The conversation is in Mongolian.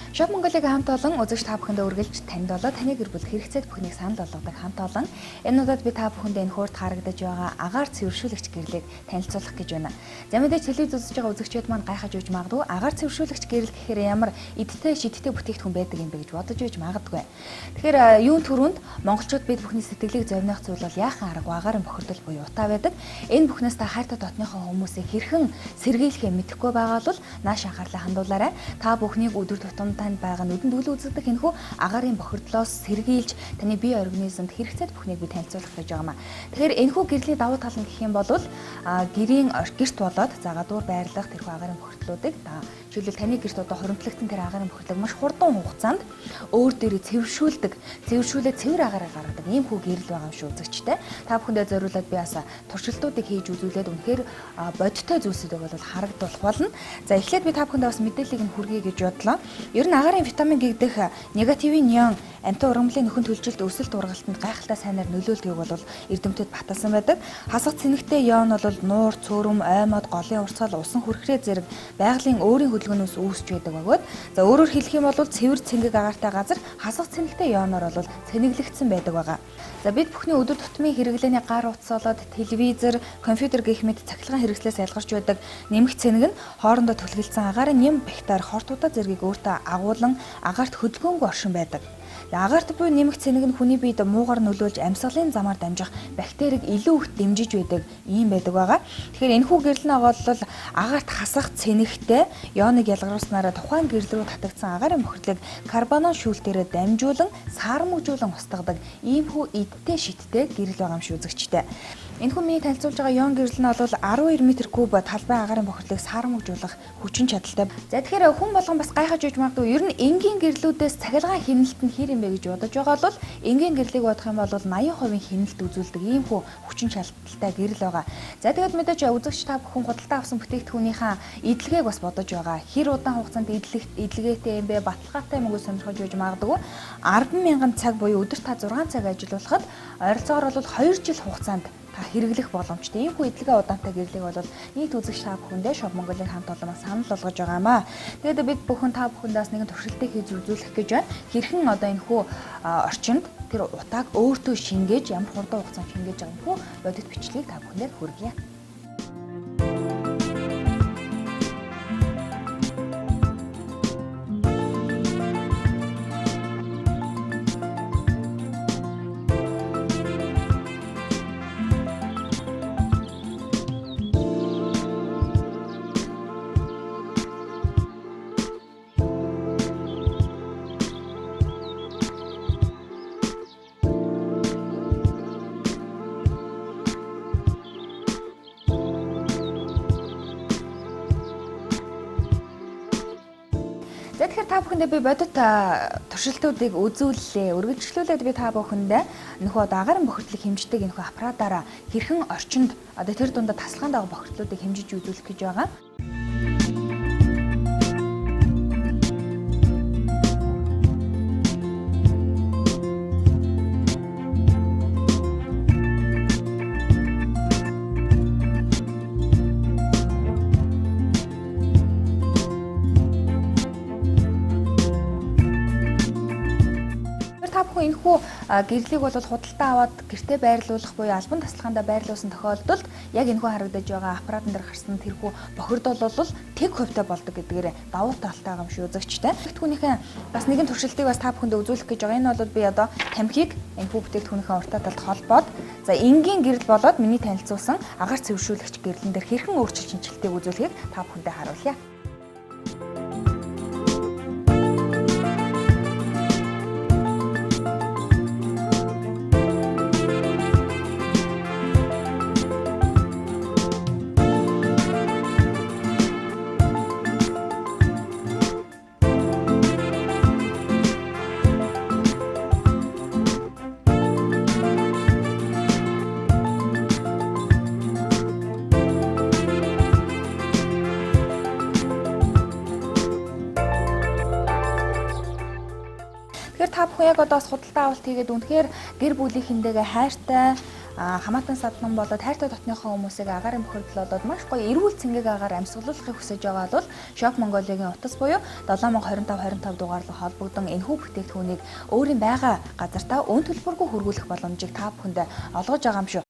Shop Mongolia-г хамт олон үзэгч та бүхэндээ үргэлж танд болоод таны гэр бүл хэрэгцээд бүхнийг санал болгодог хамт олон. Энэ удаад би та бүхэндээ энэ хуурд харагдаж байгаа агаар цэвэршүүлэгч гэрлийг танилцуулах гэж байна. За мэдээж телевиз үзэж байгаа үзэгчид маань гайхаж үйж магадгүй агаар цэвэршүүлэгч гэрэл гэхээр ямар эдтэй шидтэй бүтээгдэхүүн байдаг юм бэ гэж бодож үйж магадгүй. Тэгэхээр юун түрүүнд монголчууд бид бүхний сэтгэлийг зовних зүйл бол яахан арга агаарын бохирдол буюу утаа байдаг. Энэ бүхнээс та хайртай дотныхоо хүмүүсийг хэрхэн сэргийлэхээ мэдэхгүй байгаа бол нааш анхаарлаа хандуулаарай. Та бүхнийг өдөр тутам танд байгаа нүдэнд үл үзэгдэх энэхүү агаарын бохирдлоос сэргийлж таны бие организмд хэрэгцээд бүхнийг би танилцуулах гэж байгаамаа. Тэгэхээр энэхүү гэрлийн давуу тал нь гэх юм бол гэрийн гэрт болоод гадуур байрлах тэрхүү агаарын бохирдлуудыг жишээлбэл таны гэрт одоо хоримтлагдсан тэр агаарын бохирдлыг маш хурдан хугацаанд өөр дээрээ цэвэршүүлээд цэвэр агаараа гаргадаг ийм хүү гэрэл байгаа юм шүү үзэгчтэй. Та бүхэндээ зориулаад би бас туршилтуудыг хийж үзүүлээд үнэхээр бодиттой зүйлсүүдийг бол харагдуулах болно. За эхлээд би та бүхэндээ бас мэдээллийг нь хүргэе гэж бодлоо. Ер нь агаарын витамин гэгдэх негативын ион амтан ургамлын нөхөн төлжилт өсөлт ургалтанд гайхалтай сайнаар нөлөөлдгийг бол эрдэмтэд баталсан байдаг. Хасах цэнэгтэй ион бол нуур, цөөрөм, оймод, голын урсгал, усан хүрхрээ зэрэг байгалийн өөрийн хөдөлгөөнөөс үүсч байдаг бөгөөд за өөрөөр хэлэх юм бол цэвэр цэнгэг агаартай газар хасах цэнэгтэй ионоор бол цэнэглэгдсэн байдаг байгаа. За бид бүхний өдөр тутмын хэрэглээний гар утас болоод телевизэр, компьютер гэх мэт цахилгаан хэрэгслээс ялгарч байдаг нэмэх цэнэг нь хоорондоо түлхэлсэн агаарын нэм бактери хортуудаа зэргийг өөртөө агуулan агаарт хөдөлгөөнгүй оршин байдаг. Агаарт буй нэмэх цэнэг нь хүний биед муугар нөлөөлж амьсгалын замаар дамжих бактерийг илүү их дэмжиж байдаг юм байдаг байгаа. Тэгэхээр энэхүү гэрэл нь бол агаарт хасах цэнэгтэй ионыг ялгаруулснараа тухайн гэрэл рүү татагдсан агаарын бохирдлыг карбонон шүүлтээрээ дамжуулан саармөгжүүлэн устгадаг ийм хүү эдтэй шидтэй гэрэл байгаа юм шүү үзэгчтэй. Энэхүү миний танилцуулж байгаа ион гэрэл нь бол 12 м3 талбай агаарын бохирдлыг саармөгжүүлэх хүчин чадалтай. За тэгэхээр хүн болгон бас гайхаж үйж магадгүй ер нь энгийн гэрлүүдээс цахилгаан хяналт нь хэр юм бэ гэж бодож байгаа бол энгийн гэрлийг бодох юм бол 80% хяналт үзүүлдэг ийм хүү хүчин чадалтай гэрэл байгаа. За тэгээд мэдээж үзэгч та бүхэн худалдаа авсан бүтээгдэхүүнийхээ эдлэгийг бас бодож байгаа. Хэр удаан хугацаанд эдлэгээтэй юм бэ? Баталгаатай мөнгө сонирхож үйж магадгүй 10,000 цаг буюу өдөрт та 6 цаг ажиллуулахад ойролцоогоор бол 2 жил хугацаанд хэрэглэх боломжтой. Ийм хүү эдлэгээ удаантай гэрлийг бол нийт үзэгч та бүхэндээ Shop Mongolia-г хамт олонс санал болгож байгаамаа. Тэгээд бид бүхэн та бүхэндээс нэгэн туршилтыг хийж үзүүлэх гэж байна. Хэрхэн одоо энэ хүү орчинд тэр утааг өөртөө шингээж ямар хурдан хугацаанд шингээж байгаа юм хүү бодит бичлэгийг та бүхэндээ хүргье. Тэгэхээр та бүхэндээ би бодит туршилтуудыг үзүүллээ. Үргэлжлүүлээд би та бүхэндээ нөхөө агаарын бохирдлыг хэмждэг энэхүү аппаратаараа хэрхэн орчинд одоо тэр дундаа тасалгаанд байгаа бохирдлуудыг хэмжиж үзүүлэх гэж байгаа. Энэхүү гэрлийг бол худалдаа аваад гэртээ байрлуулах буюу албан тасалгаандаа байрлуулсан тохиолдолд яг энэхүү харагдаж байгаа аппаратын дээр гарсан тэрхүү бохирдол бол тэг хувьтай болдог гэдгээр давуу талтай байгаа юм шүү үзэгчтэй. Бүтээгдэхүүнийхээ бас нэгэн туршилтыг бас та бүхэнд үзүүлэх гэж байгаа. Энэ бол би одоо тамхиг энэхүү бүтээгдэхүүнийхээ уртаа талд холбоод за энгийн гэрэл болоод миний танилцуулсан агаар цэвэршүүлэгч гэрлэн дээр хэрхэн өөрчлөлт шинжилтийг үзүүлэхийг та бүхэндээ харуулъя. Тэгэхээр та бүхэн яг одоо худалдаа авалт хийгээд үнэхээр гэр бүлийнхэндээ хайртай хамаатан садлан болоод хайртай дотныхоо хүмүүсийг агаар мөхөрдөл одоод маш гоё эрүүл цэнгийг агаар амьсгалуулахыг хүсэж байгаа бол Shop Mongolia-гийн утас буюу 7025 дугаарлах холбогдсон энэхүү бүтээгдэхүүнийг өөрийн байгаа газартаа өн төлбөргүй хөргүүлэх боломжийг та бүхэнд олгож байгаа юм шүү.